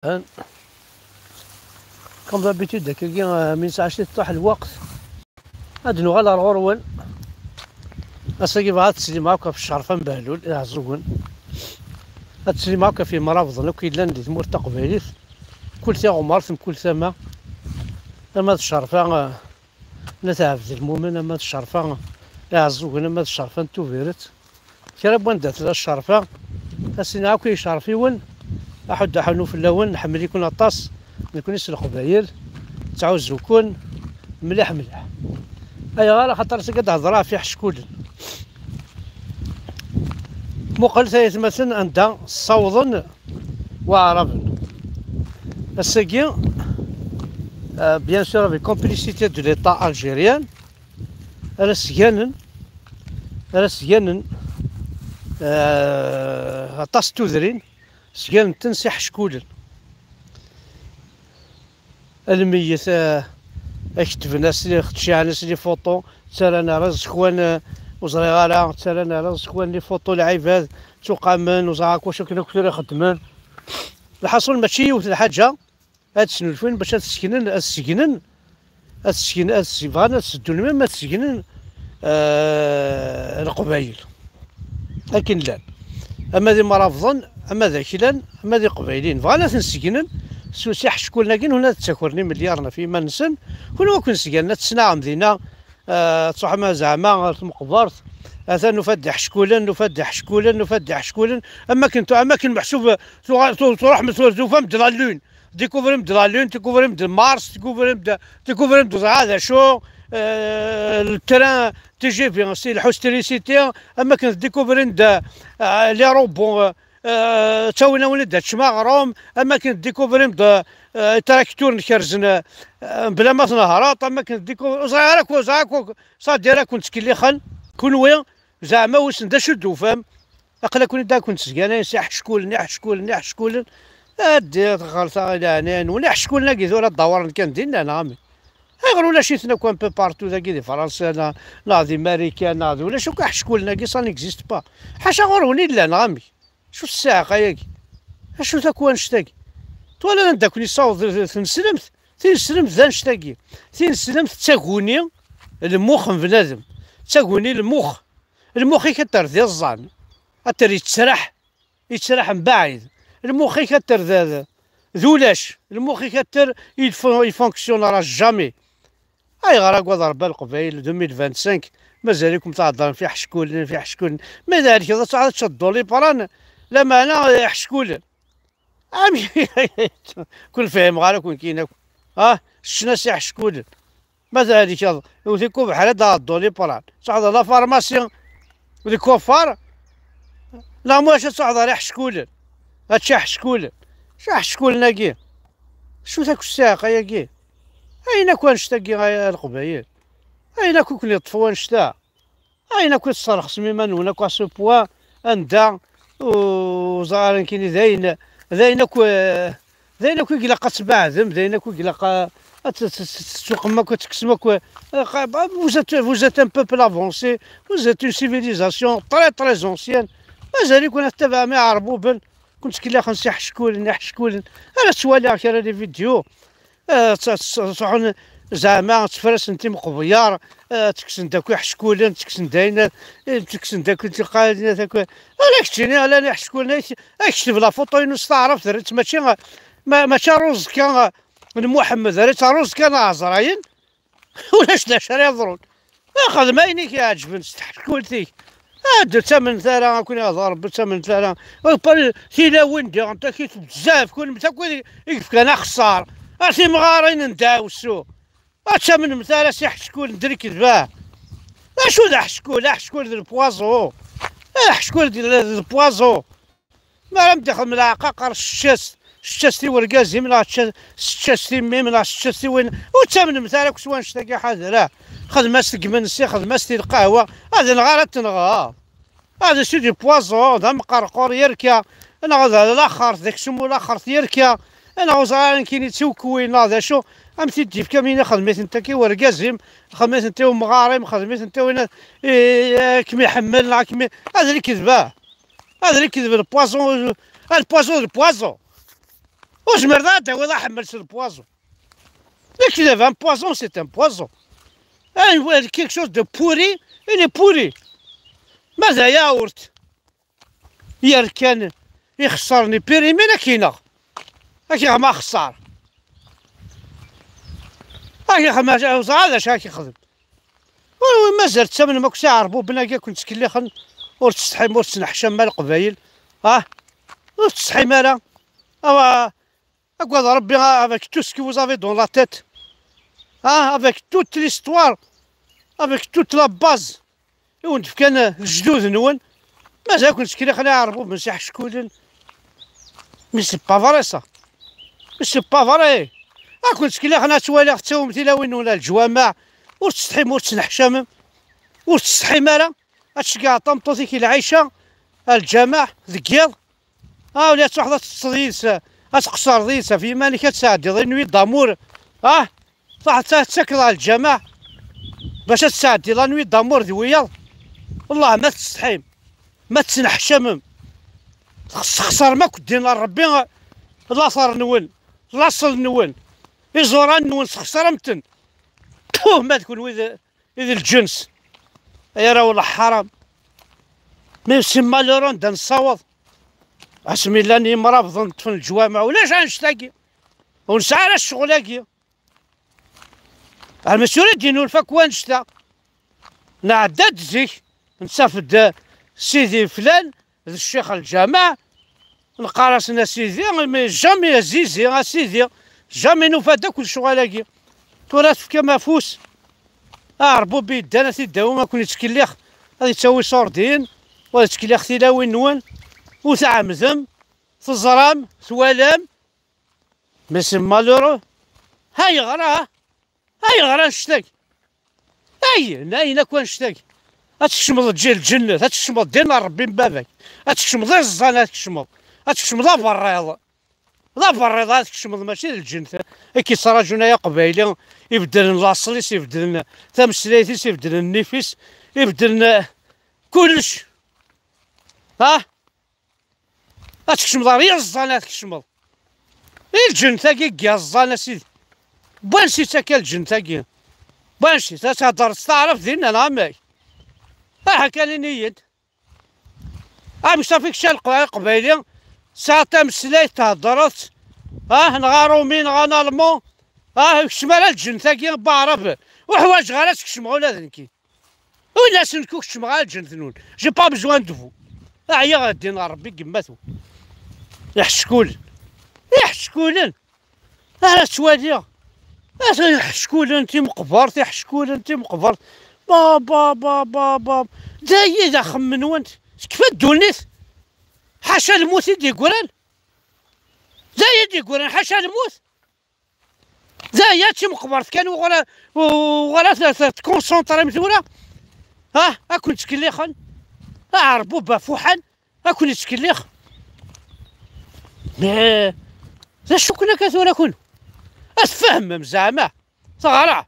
كم دابيتود هكاكي من ساعة طاح الوقت هاد نوغال الغرون اساكي بغات تسلي هكا في الشرفة مبهلول عزوون هاد تسلي هكا في مرافض لو كيدلان دي تمور تقبيليت كل تا غمار ثم كل ثما اما الشرفة لا تعبد المؤمن اما الشرفة عزوون اما الشرفة نتوفيرت كرا بوندات الشرفة اسينا هاكا يشرفيون احد حنو في اللون نحمل يكون اطاس يكون يسلق قبايل تعوز يكون مليح مليح اي غالا خاطر تقعد هضره في حشكول مقل مثلا عندها صوض وعرب الساكي بيان سور افيك كومبليسيتي دو ليطا الجيريان راه سجانن طاس تودرين سجانن تنسي حشكول الميت اكتب ناس اللي خدشي ناس اللي فوطو ترانا رز خوان وزري غالا ترانا رز خوان لي فوطو العباد تقامن وزاك واش كنا كثر خدمان الحاصل ماشي يوث الحاجه هاد السنلفين باش تسكنن بغانا تسدو الماء ما تسكنن القبايل لكن لا اما ذي مرافضن اما ذا كلان اما ذي قبايلين بغانا تنسكنن سوسي حشكولنا كين هنا تساكرني مليارنا في منسن هنا كون سكننا تسنعم دينا تصح ما زعما مقبرت هذا نفدح حشكولا اما كن محسوب تروح متوزوفه مدلالون ديكوفري مدلالون تيكوفري مد مارس تيكوفري مد هذا شو التران تجي في سي الحوستريسيتي اما كنت ديكوفري لي روبون تاوينا ولد شماغروم اما كنت ديكوفري تراكتور نكرزن بلا ما تنهرات اما كنت ديكوفري زعاك صاديرا كنت كليخن كونوي زعما واش ندا شدو فهم اقلا كنت سكانا حشكول ادي غلطه لعنان ولا حشكولنا كي ذولا الدوار كان دينا انا غامي غير ولا شيتنا كون بو بارتو ذاكي دي فرنسا لا دي امريكان ولا شو كحشكولنا كي سا نيكزيست با حاشا غوروني لا نغامي شو الساعه ياكي اشو ذاك وانشتاكي تولا نداكني صوت تنسلمت ذا نشتاكي تنسلمت تاكوني المخ بنادم تاكوني المخ كتر ديال الظن اتر يتسرح من بعيد المخ كتر ذولاش المخ كتر يفونكسيونرا جامي اي غراك وضرب القبائل 2025 مازالكم تهضرون في حشكول ما ذلك اذا تعاد تشدوا لي بران لا معنى حشكول عمي كل فاهم غير كون كاين شنا سي حشكول ما ذلك وذيكو بحال هذا الدولي بران تعاد لا فارماسيون ودي كوفار لا مواش تعاد راه حشكول هادشي حشكولنا كي شو ذاك الساق ياكي اين كون نشتا القبايل اين كون يطفوا نشتا اين كون تصرخ سميمان هنا كو سو بوا اندا وزارن كاين ذاين كو يقلق تبعذم ذاين كو يقلق تسوق تكسمك vous êtes un peuple avancé vous êtes une civilisation très ancienne مازال يكون تبع ما عربوبن كنت كلا خنسي حشكولن انا توالي كرا لي فيديو تصحون زعما تفرس انت مقبيار تكسن داك حشكولن تكسن داينا تكسن داك تلقى داك انا كتشيني انا حشكولن اكتب لا فوطو نستعرف درت ماشي روز كان محمد درت روز كان عزراين ولا شرا يضرون اخذ ما ينيك يعجبن حشكولتي هاد ثمن ثرا كون ضرب ثمن ثرا سيلا وندي انت كيف بزاف كل متى كون يكفك انا خسار اسي مغارين نداو السوق ثمن مثلا سي حشكول ندري كذباه اشو ذا حشكول ديال البوازو حشكول ديال البوازو ما راه مدخل من العقاقر الشاستي ورقازي من الشاستي من الشاستي وين وثمن مثلا كسوان شتاكي حاضره خدمة تقمنسي خدمة القهوة هذا نغار تنغى هذا سيدي بوازو هذا مقرقور يركا انا هذا الاخر ذاك سمو الاخر يركا انا غزارين كاين تسوكوين هذا شو ام تجيب كامينه خدمت انت كي ورقازيم خدمت انت ومغارم خدمت انت وين كمي حمل كمي هذا اللي كذبه البوازو وجمر هذا هو حمل سي البوازون. Dès qu'il avait un poison, c'est un poison. Quelque chose de pourri, il est pourri. ماذا ياورت يركن يخسرني بيريمي لا كاينه هاكي ما خسر هاكي ما هذا اش هاكي خدم مازال الثمن ما كنتش عارفو بنا كنت كليخن ورتستحي ورتنحشم مال القبايل ورتستحي مالا أقول ربي avec tout ce que vous avez dans la tête avec toute l'histoire avec toute la base وانت كان الجدود نون مازال كنت كليخن يعرفو مسيح شكون مي سي با فري سا مي سي با فري كنت كليخن توالي حتى تلاوين ولا الجوامع ورتستحي ورتنحشم ورتستحي مالا هادشي كاع طمطوطي كي العيشه الجماع ذكيض ولا توحد تصديس تقصر ضيسه في مالك تساعدي ضي دامور صح تسكر على الجماع باش تساعدي لا نوي دامور ذويا والله ما تستحيم ما تنحشمم خسر ما كنت دينا ربي لاصر نون لاصل نون يزوران نون خسر متن ما تكون إذا الجنس يا راه والله حرام ميم سي مالورون دا نصوض اسمي لاني مرافض نطفن الجوامع ولاش غنشتاقي ونسعى على الشغلاكي المسؤولية دينو الفاك نشتا نعداد زيك نصافد سيدي فلان الشيخ الجامع نقارسنا سيدي جامي زيزي سيدي جامي نفادا كل شغلاكي تراث كما فوس ربو بيدانا تيداو ما كون يتكليخ غادي تساوي صوردين ولا تكليخ تيلاوي نون وتعمزم تزرام ثوالام مي سي مالورو هاي غرا نشتاق ناينا كون نشتاق هتكشمض تجي الجنة هتكشمض دينا ربي من بابك هتكشمض الزان هتكشمض لا بريض هتكشمض ماشي للجنة كي صرا جنايا قبايلي يبدلن لاصليس يبدلن تمسليتيس يبدلن النفيس يبدلن كلش هتكشمض غير الزان هتكشمض الجن تاكي الزان سيدي بانشي تاكا الجن تاكي بانشي تهضر تستعرف دينا انا ماي هاكا لي نيد باش فيك شال قبايلي ساعة مسلايت تهضرت نغارو مين غنالمون كشمال الجن تاكي بعرف وحوايج غير تكشمغ ولا ذنكي ولا سنكو كشمغ على الجن ثنون جي با بجوان دفو عيا غادينا ربي كماتو يحشكولن انا تواليا يحشكولن انتي مقبرت يحشكولن انتي مقبرت بابا دايا خمن وانت كيف دونيت حاشا الموت يدي قران دايا يدي قران حاشا الموت دايا تي مقبرت كانوا ولا تكونسونطري مثولا اكون تكليخن عربو بافوحن اكون يتكليخ لا شكنا كثونا كون اتفهم زعما صغرا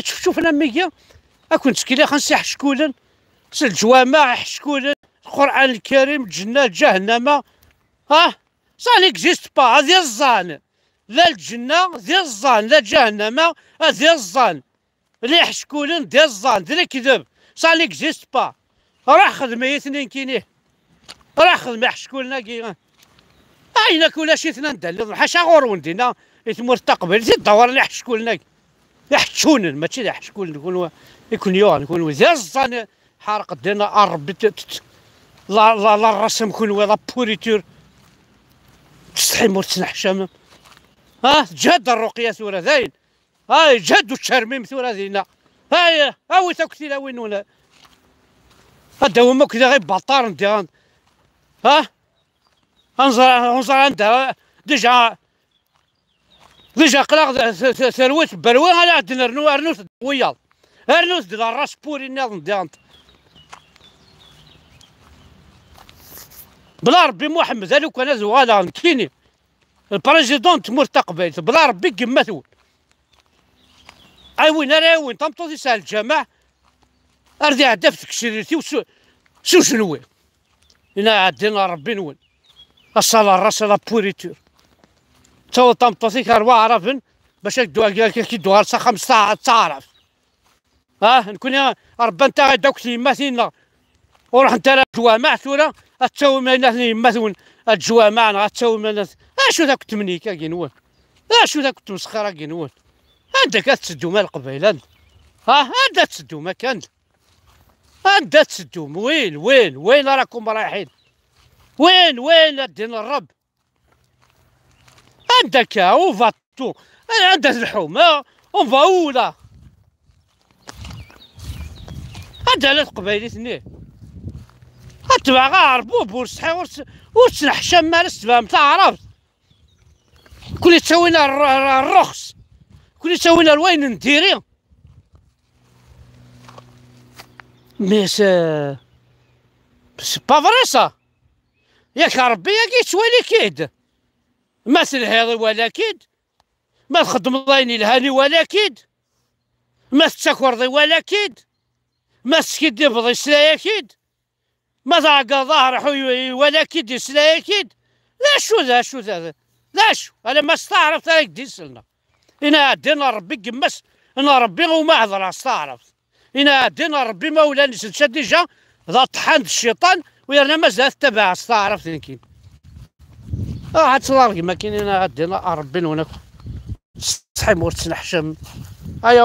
شوفنا ميكيا اكون تكليخ نسي حشكولن سي الجوامع حشكولن القران الكريم الجنه جهنم سا نيكزيست با هذه الظان لا الجنه ديال الظان لا جهنم ديال الظان اللي يحشكولن ديال الظان ديال الكذب سا نيكزيست با راح خدمه اثنين كينيه راح خدمه يحشكولنا كي اين كل شيء اثنين دل حاشا غور دينا يتمر تقبل زيد الدور اللي يحشكولنا يحشونن ماشي يحشكولن يكون يكون ديال الظان حارق دينا ربي لا الرسم كون ولا بوريتور تستحي مور تنحشم جهد الرقيه ثورة ذاين جهد الترميم ثورة ذينا هاوي تاكتي لا وين ولا هذا هما كذا غير بطار ندير انظر عندها ديجا قلاق ثروت بروي انا عندنا ارنوس ويال ارنوس ديال الراس بوري ناض ندير بلا ربي محمد هذوك انا زوالا كيني البريزيدون تمر تقبل بلا ربي كما ثول وين راه وين طمطوطي سال الجماع اردي عدا في تكشيرتي شنو هنا عدينا ربي نون الصلاة الراس لا بوريتور تو طمطوطيك 4 باش كيدوها لسا 15 تعرف. نكون ربا انت غاداك يماثلنا وروح انت الجوامع ثورة غتساوي مالنا يماثون الجوامع غتساوي مالنا. اشو ذاك التمنيكه كينوال، اشو ذاك التمسخره كينوال. انت كتسدو مال القبيله، انت تسدو ما كان، انت تسدو وين راكم رايحين؟ وين الدين الرب؟ عندك وفاتو عندك الحومه وفاولا عندها على قبايلتني تبع غاربو بورسحي وتنحشم مالس تفهم تعرف. كل تسوينا الرخص، كل تسوينا الوين نديري مي سي با فري سا. ياك ربي ياك يتوالي كيد ما تلهيضي ولا كيد، ما تخدم ضايني الهاني ولا كيد، ما تتكرضي ولا كيد، ما تسكدي بضي سلايا كيد، ما تعقى ظهر حوي ولا كيد يسلايا كيد. لا شو ذا لا شو انا ما استعرفت هاك ديسلنا. انا دينا ربي قمس انا ربي وما هضر استعرف. انا دينا ربي مولانا سلسة ديجا ذا طحان الشيطان ويرنا مازال تبع استعرفت يمكن. هاد صلارك ما كاين. انا غادينا ربي هناك صحي مور تسنحشم. ايا